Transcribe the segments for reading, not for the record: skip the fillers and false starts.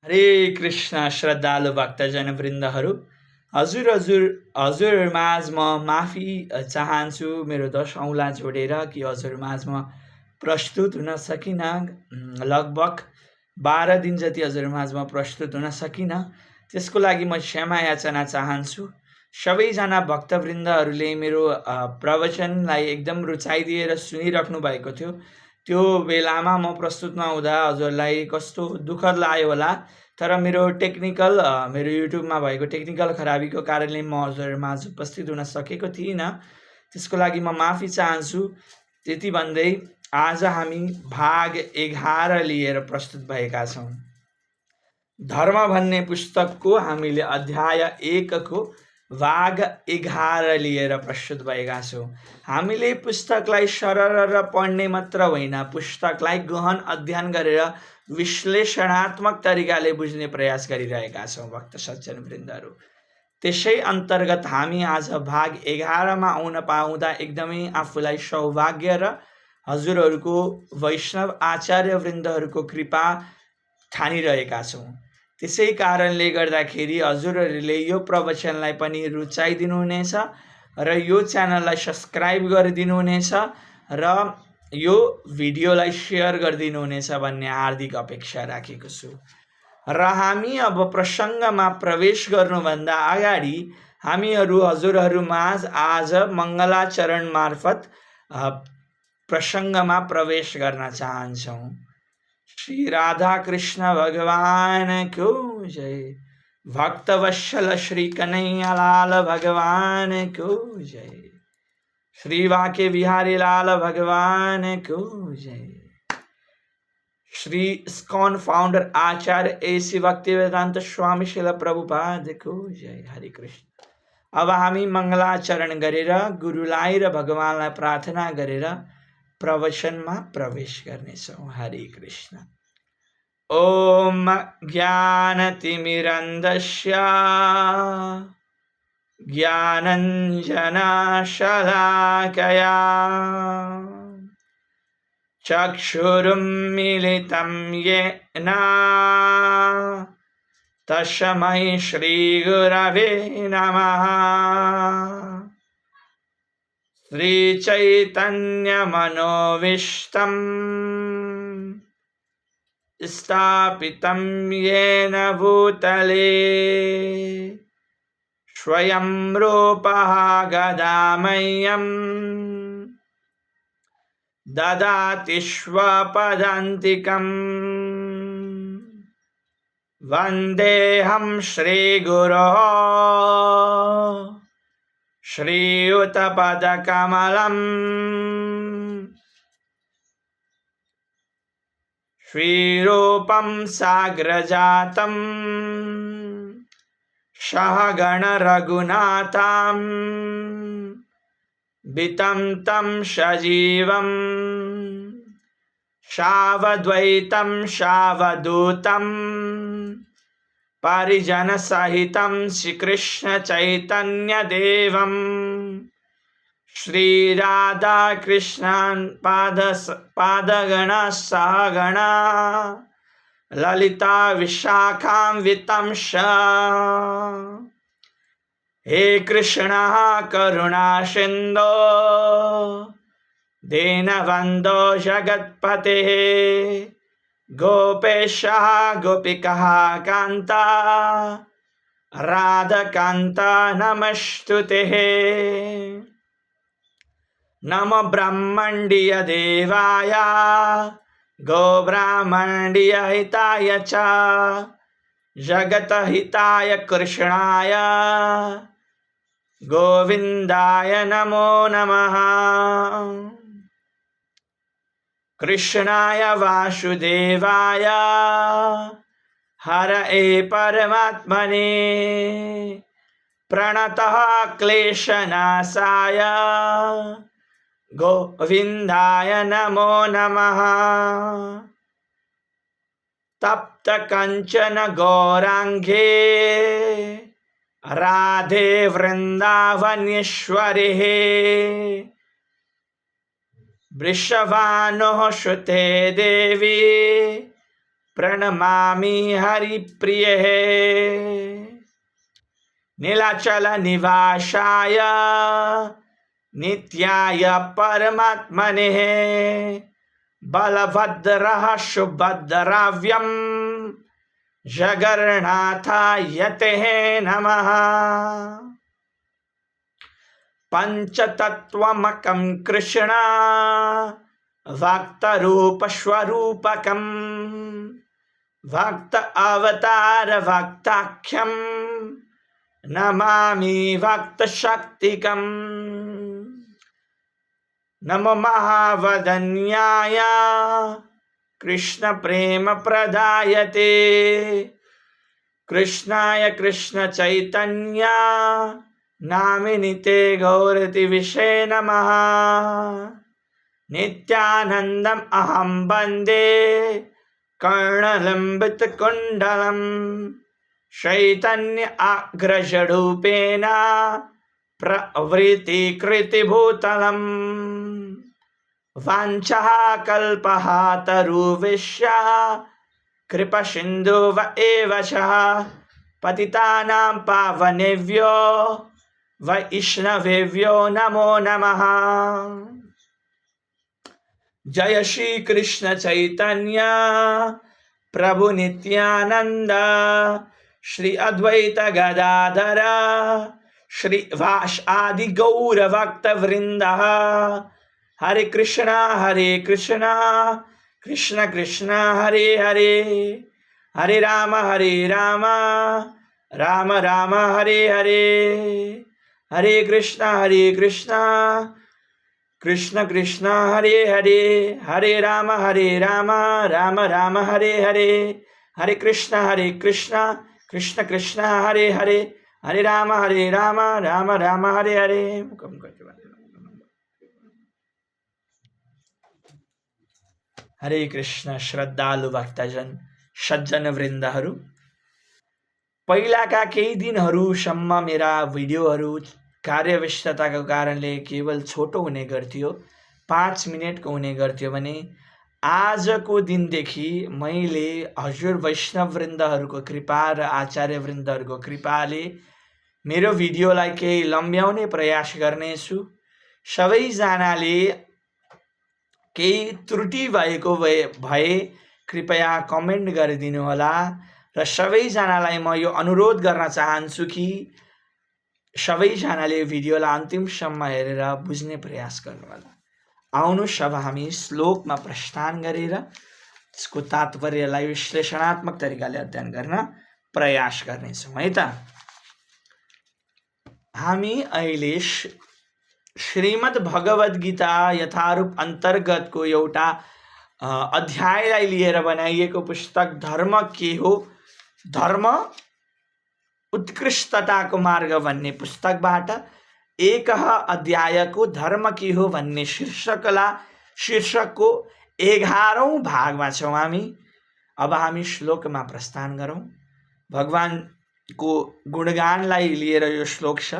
हरे कृष्ण श्रद्धालु भक्तजन वृन्दहरू हजुर हजुर हजुरमाझ म माफी चाहन्छु मेरो 10 औँला जोडेर कि हजुरमाझ म प्रस्तुत हुन सकिनँ। लगभग 12 दिन जति हजुरमाझ म प्रस्तुत हुन सकिनँ। त्यसको लागि म क्षमा याचना चाहन्छु। सबैजना भक्तवृन्दहरूले मेरो प्रवचनलाई एकदम रुचाइदिएर सुनिराख्नु भएको थियो। त्यो बेलामा म प्रस्तुत नहुँदा हजुरलाई कस्तो दुःखद लाग्यो होला। तर मेरो युट्युबमा भएको टेक्निकल खराबीको कारणले म हजुरमाझ उपस्थित हुन सकेको थिइनँ। त्यसको लागि म माफी चाहन्छु। त्यति भन्दै आज हामी भाग 11 लिएर प्रस्तुत भएका छौँ। धर्म भन्ने पुस्तकको हामीले अध्याय 1 को भाग 11 लिएर प्रस्तुत भएका छौँ। हामीले पुस्तकलाई सरर पढ्ने मात्र होइन, पुस्तकलाई गहन अध्ययन गरेर विश्लेषणात्मक तरिकाले बुझ्ने प्रयास गरिरहेका छौँ भक्त सज्जन वृन्दहरू। त्यसै अन्तर्गत हामी आज भाग 11 मा आउन पाउँदा एकदमै आफूलाई सौभाग्य र हजुरहरूको वैष्णव आचार्य वृन्दहरूको कृपा ठानिरहेका छौँ। त्यसै कारणले गर्दाखेरि हजुरहरूले यो प्रवचनलाई पनि रुचाइदिनुहुनेछ र यो च्यानललाई सब्सक्राइब गरिदिनुहुनेछ र यो भिडियोलाई शेयर गरिदिनुहुनेछ भन्ने हार्दिक अपेक्षा राखेको छु। र हामी अब प्रसङ्गमा प्रवेश गर्नुभन्दा अगाडि हामीहरू हजुरहरूमाझ आज मङ्गलाचरण मार्फत प्रसङ्गमा प्रवेश गर्न चाहन्छौँ। श्री राधा कृष्ण भगवान को जय। भक्तवत्सल श्री कन्हैया लाल भगवान को जय। श्री वाके बिहारी लाल भगवान को जय। श्री इस्कॉन फाउंडर आचार्य एसी भक्तिवेदांत स्वामी शिल प्रभुपाद को जय। हरे कृष्ण। अब हामी मङ्गलाचरण गरेर गुरुलाई र भगवानलाई प्रार्थना गरेर प्रवचनमा प्रवेश गर्नेछौँ। हरे कृष्ण। ओम ज्ञानतिमिरन्धस्य ज्ञानञ्जनशलाकया चक्षुरुन्मीलितं येन तस्मै श्रीगुरवे नमः। श्रीचैतन्यमनोभीष्टं स्थापितं येन भूतले स्वयं रूपः गदामह्यं ददाति स्वपदान्तिकम्। वन्देऽहं श्रीगुरोः श्रीयुतपदकमलम् श्रीरूपं साग्रजातं सहगण रघुनाथं वितं तं सजीवं सावद्वैतं सावधूतं परिजनसहितं श्रीकृष्ण चैतन्यदेवं श्रीराधा कृष्णान् पादगण सहगणा ललिता विशाखान्वितं च। हे कृष्ण करुणा सिन्धो दीनबन्धो जगत्पते गोपेशः गोपिकः कान्ता राधकान्ता नमस्तुते। नमो ब्रह्मण्डीय देवाय गोब्राह्मण्डीय हिताय च जगतहिताय कृष्णाय गोविन्दाय नमो नमः। कृष्णाय वासुदेवाय हरये परमात्मने प्रणतः क्लेशनाशाय गोविन्दाय नमो नमः। तप्त कंचन गौरांगे राधे वृंदावनेश्वरी वृषभानुः सुते देवी प्रणमामि हरिप्रिये नीलाचल निवासाय नित्याय परमात्मने बलभद्रः सुभद्राव्यं जगन्नाथाय ते नमः। पंचतत्वमकं कृष्ण भक्तरूपस्वरूपकं भक्त अवतार भक्ताख्यं नमामि भक्तशक्तिकम्। नमो महावदन्याय कृष्ण प्रेम प्रदायते कृष्णाय कृष्ण चैतन्य नामिनि ते गौरति विषे नमः। नित्यानन्दम् अहं वन्दे कर्णलम्बितकुण्डलम् चैतन्य अग्रजरूपेण प्रवृत्तिकृतिभूतलम्। वाञ्छः कल्पः तरुविश्य कृपासिन्धुव एव च पतितानां पावनेभ्यो वैष्णवेभ्यो नमो नमः। जय श्री कृष्ण चैतन्य प्रभु नित्यानंद श्री अद्वैत गदाधर श्री वास आदि गौर भक्त वृंद। हरे कृष्णा कृष्ण कृष्ण हरे हरे हरे राम राम राम हरे हरे हरे कृष्ण कृष्ण कृष्ण हरे हरे हरे राम राम राम हरे हरे हरे कृष्ण कृष्ण कृष्ण हरे हरे हरे राम राम राम हरे हरे। हरे कृष्ण श्रद्धालु भक्तजन सज्जन वृन्दहरू, पहिलाका केही दिनहरूसम्म मेरा भिडियोहरू कार्यव्यस्तताको कारणले केवल छोटो हुने गर्थ्यो, 5 मिनेटको हुने गर्थ्यो भने आजको दिनदेखि मैले हजुर वैष्णव वृन्दहरूको कृपा र आचार्य वृन्दहरूको कृपाले मेरो भिडियोलाई केही लम्ब्याउने प्रयास गर्नेछु। सबैजनाले केही त्रुटि भएको भए कृपया कमेन्ट गरिदिनु होला र सबैजनालाई म यो अनुरोध गर्न चाहन्छु कि सबैजनाले भिडियोलाई अन्तिमसम्म हेरेर बुझ्ने प्रयास गर्नु होला। आउनुस् अब हामी श्लोकमा प्रस्थान गरेर यसको तात्पर्यलाई विश्लेषणात्मक तरिकाले अध्ययन गर्न प्रयास गर्नेछौँ है त। हामी अहिले श्रीमद् भगवद गीता यथारूप अन्तर्गतको एउटा अध्यायलाई लिएर बनाइएको पुस्तक धर्म के हो, धर्म उत्कृष्टताको मार्ग भन्ने पुस्तकबाट एकह अध्यायको धर्म के हो भन्ने शीर्षकको 11औं भागमा छौँ हामी। अब हामी श्लोकमा प्रस्थान गरौँ। भगवानको गुणगानलाई लिएर यो श्लोक छ।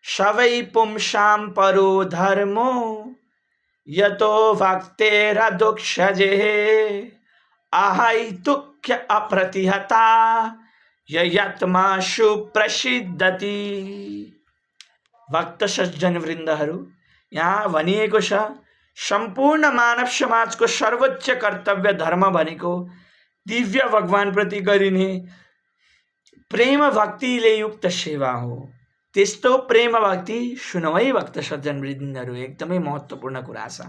सवै पुंसां परो धर्मो यतो भक्तेरदुक्षजे अहैतुक्य अप्रतिहता यत्माशु प्रसिद्धति। भक्त सज्जन वृन्दहरू, यहाँ भनिएको छ सम्पूर्ण मानव समाजको सर्वोच्च कर्तव्य धर्म भनेको दिव्य भगवानप्रति गरिने प्रेम भक्तिले युक्त सेवा हो। त्यस्तो प्रेम भक्ति सुनौ है भक्त सज्जन वृन्दहरू, एकदमै महत्त्वपूर्ण कुरा छ।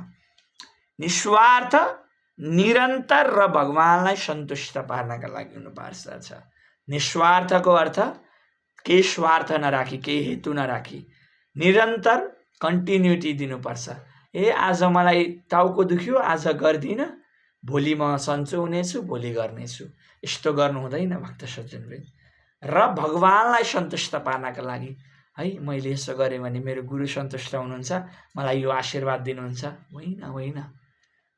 निस्वार्थ निरन्तर र भगवानलाई सन्तुष्ट पार्नका लागि हुनुपर्छ। निस्वार्थको अर्थ केही स्वार्थ नराखी, केही हेतु नराखी, निरन्तर कन्टिन्युटी दिनुपर्छ। आज मलाई टाउको दुख्यो, आज गर्दिनँ, भोलि म सन्चो हुनेछु, भोलि गर्नेछु, यस्तो गर्नु हुँदैन भक्त सज्जनवृन्द। र भगवानलाई सन्तुष्ट पार्नका लागि है मैले यसो गरेँ भने मेरो गुरु सन्तुष्ट हुनुहुन्छ, मलाई यो आशीर्वाद दिनुहुन्छ, होइन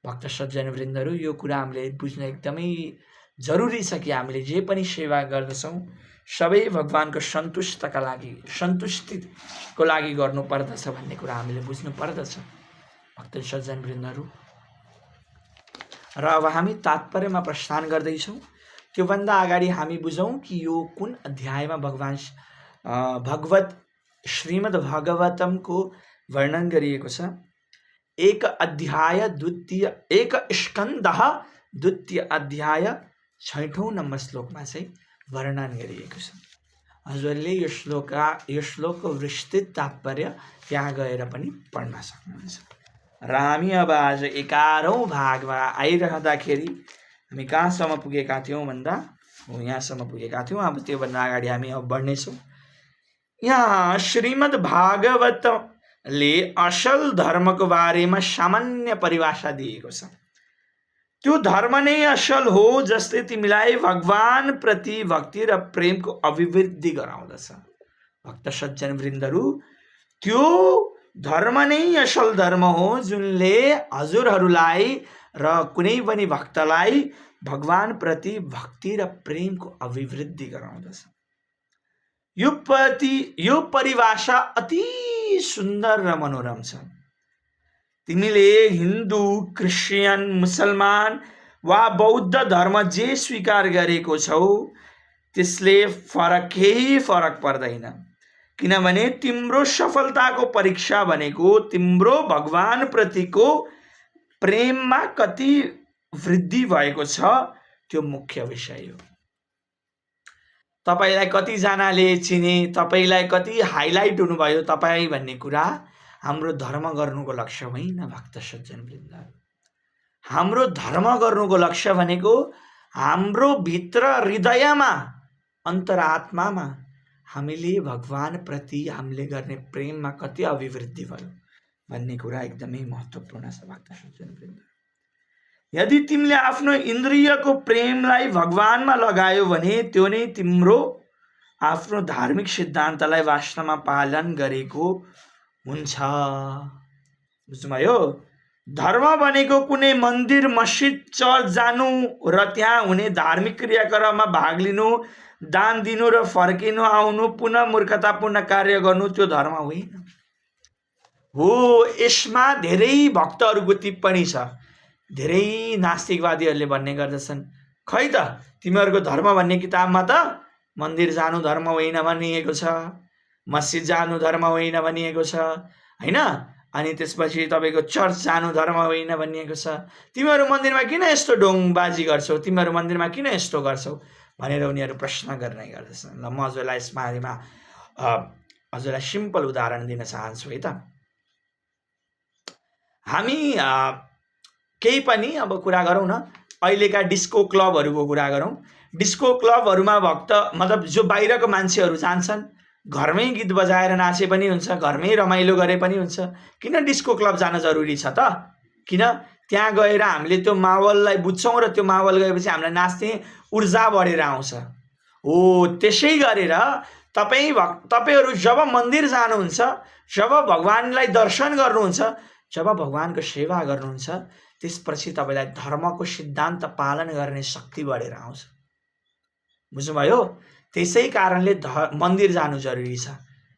भक्त सज्जनवृन्दहरू, यो कुरा हामीले बुझ्न एकदमै जरुरी छ कि हामीले जे पनि सेवा गर्दछौँ सबै भगवानको सन्तुष्टिको लागि गर्नुपर्दछ भन्ने कुरा हामीले बुझ्नु पर्दछ भक्त सज्जनवृन्दहरू। र अब हामी तात्पर्यमा प्रस्थान गर्दैछौँ। त्योभन्दा अगाडि हामी बुझौँ कि यो कुन अध्यायमा भगवत श्रीमद् भागवतमको वर्णन गरिएको छ। एक स्कन्धः द्वितीय अध्याय 6औं नम्बर श्लोकमा चाहिँ वर्णन गरिएको छ। हजुरले यो श्लोकको विस्तृत तात्पर्य त्यहाँ गएर पनि पढ्न सक्नुहुन्छ। र हामी अब आज 11औं भागमा आइरहँदाखेरि हामी कहाँसम्म पुगेका थियौँ भन्दा यहाँसम्म पुगेका थियौँ। अब त्योभन्दा अगाडि हामी अब बढ्नेछौँ। यहाँ श्रीमद् भागवतले असल धर्मको बारेमा सामान्य परिभाषा दिएको छ। त्यो धर्म नै असल हो जसले तिमीलाई भगवान प्रति भक्ति र प्रेमको अभिवृद्धि गराउँदछ। भक्त सज्जन वृन्दहरू, त्यो धर्म नै असल धर्म हो जुनले हजुरहरूलाई र कुनै पनि भक्तलाई भगवान प्रति भक्ति र प्रेमको अभिवृद्धि गराउँदछ। यो परिभाषा अति सुन्दर र मनोरम छ। तिमीले हिन्दू, क्रिस्चियन, मुसलमान वा बौद्ध धर्म जे स्वीकार गरेको छौ त्यसले केही फरक पर्दैन, किनभने तिम्रो सफलताको परीक्षा भनेको तिम्रो भगवान प्रतिको प्रेममा कति वृद्धि भएको छ त्यो मुख्य विषय हो। तपाईलाई कतिजनाले चिने, तपाईलाई कति हाइलाइट हुनुभयो तपाईँ भन्ने कुरा हाम्रो धर्म गर्नुको लक्ष्य होइन। भक्त सज्जन वृन्द, हाम्रो धर्म गर्नुको लक्ष्य भनेको हाम्रो भित्र हृदयमा, अन्तरात्मामा हामीले भगवान प्रति हामीले गर्ने प्रेममा कति अभिवृद्धि भयो भन्ने कुरा एकदमै महत्त्वपूर्ण छ। भक्त सज्जन वृन्द, यदि तिमीले आफ्नो इन्द्रियको प्रेमलाई भगवानमा लगायो भने त्यो नै तिम्रो आफ्नो धार्मिक सिद्धान्तलाई वास्तवमा पालन गरेको हुन्छ। बुझ्नुभयो? धर्म भनेको कुनै मन्दिर, मस्जिद, चर्च जानु र त्यहाँ हुने धार्मिक क्रियाकलापमा भाग लिनु, दान दिनु र फर्किनु, आउनु, पुनः मूर्खतापूर्ण कार्य गर्नु त्यो धर्म होइन हो। यसमा धेरै भक्तहरूको टिप्पणी छ। धेरै नास्तिकवादीहरूले भन्ने गर्दछन्, खै त तिमीहरूको धर्म भन्ने किताबमा त मन्दिर जानु धर्म होइन भनिएको छ, मस्जिद जानु धर्म होइन भनिएको छ, होइन? अनि त्यसपछि तपाईँको चर्च जानु धर्म होइन भनिएको छ। तिमीहरू मन्दिरमा किन यस्तो ढोङबाजी गर्छौ, तिमीहरू मन्दिरमा किन यस्तो गर्छौ भनेर उनीहरू प्रश्न गर्ने गर्दछन्। ल, म हजुरलाई यस बारेमा हजुरलाई सिम्पल उदाहरण दिन चाहन्छु है त। हामी केही पनि अब कुरा गरौँ न, अहिलेका डिस्को क्लबहरूको कुरा गरौँ। डिस्को क्लबहरूमा मतलब जो बाहिरको मान्छेहरू जान्छन्, घरमै गीत बजाएर नाचे पनि हुन्छ, घरमै रमाइलो गरे पनि हुन्छ। किन डिस्को क्लब जान जरुरी छ त? किन? त्यहाँ गएर हामीले त्यो माहौललाई बुझ्छौँ र त्यो माहौल गएपछि हामीलाई नाच्ने ऊर्जा बढेर आउँछ। हो, त्यसै गरेर तपाईँहरू जब मन्दिर जानुहुन्छ, जब भगवानलाई दर्शन गर्नुहुन्छ, जब भगवानको सेवा गर्नुहुन्छ, त्यसपछि तपाईँलाई धर्मको सिद्धान्त पालन गर्ने शक्ति बढेर आउँछ। बुझ्नुभयो? त्यसै कारणले मन्दिर जानु जरुरी छ।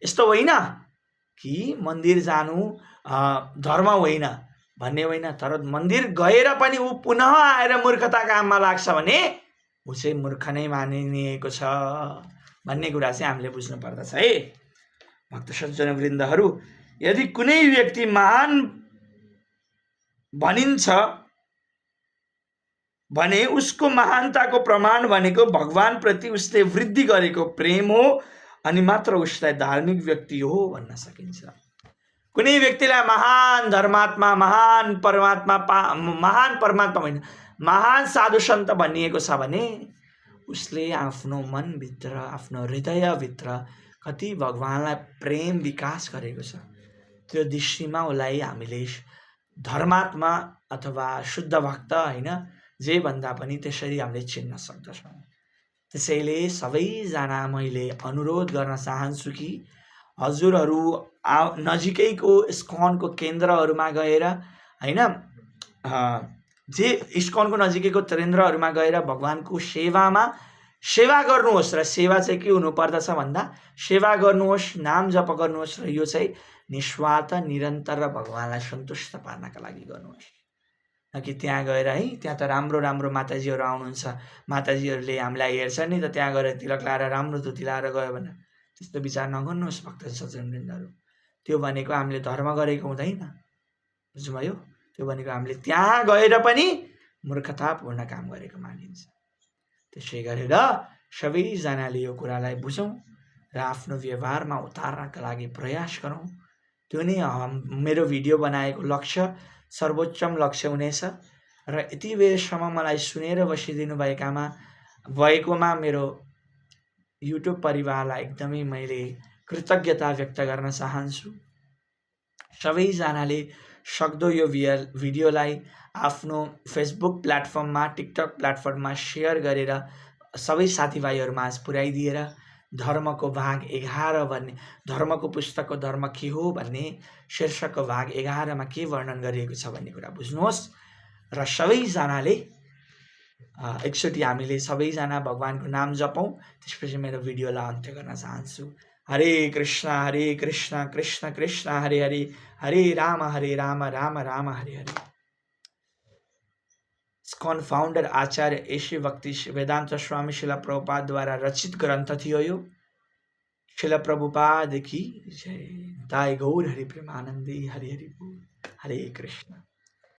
यस्तो होइन कि मन्दिर जानु धर्म होइन भन्ने होइन, तर मन्दिर गएर पनि ऊ पुनः आएर मूर्खता काममा लाग्छ भने ऊ चाहिँ मूर्ख नै मानिएको छ भन्ने कुरा चाहिँ हामीले बुझ्नु पर्दछ है। भक्त सज्जन वृन्दहरू, यदि कुनै व्यक्ति महान भनिन्छ भने उसको महानताको प्रमाण भनेको भगवान प्रति उसले वृद्धि गरेको प्रेम हो, अनि मात्र उसलाई धार्मिक व्यक्ति हो भन्न सकिन्छ। कुनै व्यक्तिलाई महान धर्मात्मा, महान परमात्मा होइन, महान साधु सन्त भनिएको छ भने उसले आफ्नो मनभित्र, आफ्नो हृदयभित्र कति भगवानलाई प्रेम विकास गरेको छ। त्यो दृष्टिमा उसलाई हामीले धर्मात्मा अथवा शुद्ध भक्त होइन, जे भन्दा पनि त्यसरी हामीले चिन्न सक्दछौँ। त्यसैले सबैजना मैले अनुरोध गर्न चाहन्छु कि हजुरहरू नजिकैको इस्कनको केन्द्रहरूमा गएर होइन, जे इस्कनको नजिकैको केन्द्रहरूमा गएर भगवानको सेवा गर्नुहोस्। र सेवा चाहिँ के हुनुपर्दछ भन्दा सेवा गर्नुहोस्, नाम जप गर्नुहोस्, र यो चाहिँ निस्वार्थ, निरन्तर र भगवानलाई सन्तुष्ट पार्नका लागि गर्नुहोस्। कि त्यहाँ गएर है त्यहाँ त राम्रो राम्रो माताजीहरू आउनुहुन्छ, माताजीहरूले हामीलाई हेर्छ नि त, त्यहाँ गएर तिलक लाएर राम्रो धुती लाएर गयो भने। त्यस्तो विचार नगर्नुहोस् भक्त सज्जनवृन्दहरू। त्यो भनेको हामीले धर्म गरेको हुँदैन, बुझ्नुभयो? त्यो भनेको हामीले त्यहाँ गएर पनि मूर्खतापूर्ण काम गरेको मानिन्छ। त्यसै गरेर सबैजनाले यो कुरालाई बुझौँ र आफ्नो व्यवहारमा उतार्नका लागि प्रयास गरौँ। त्यो नै मेरो भिडियो बनाएको लक्ष्य, सर्वोच्चम लक्ष्य हुनेछ। र यति बेरसम्म मलाई सुनेर बसिदिनु भएकोमा मेरो युट्युब परिवारलाई एकदमै मैले कृतज्ञता व्यक्त गर्न चाहन्छु। सबैजनाले सक्दो यो भिडियोलाई आफ्नो फेसबुक प्लेटफर्ममा, टिकटक प्लेटफर्ममा सेयर गरेर सबै साथीभाइहरूमाझ पुर्याइदिएर धर्मको भाग 11 भन्ने, धर्मको पुस्तकको धर्म के हो भन्ने शीर्षकको भाग 11 मा के वर्णन गरिएको छ भन्ने कुरा बुझ्नुहोस्। र सबैजनाले एकचोटि हामीले सबैजना भगवानको नाम जपौँ। त्यसपछि मेरो भिडियोलाई अन्त्य गर्न चाहन्छु। हरे कृष्ण कृष्ण कृष्ण हरे हरे, हरे राम राम राम हरे हरे। इस्कॉन फाउंडर आचार्य एसी भक्ति वेदांत स्वामी शिला प्रभुपाद द्वारा रचित ग्रंथ थियो यो। शिला प्रभुपाद की जय। दाय गौर हरि प्रेमानंदी। हरे हरि बोल। हरे कृष्ण।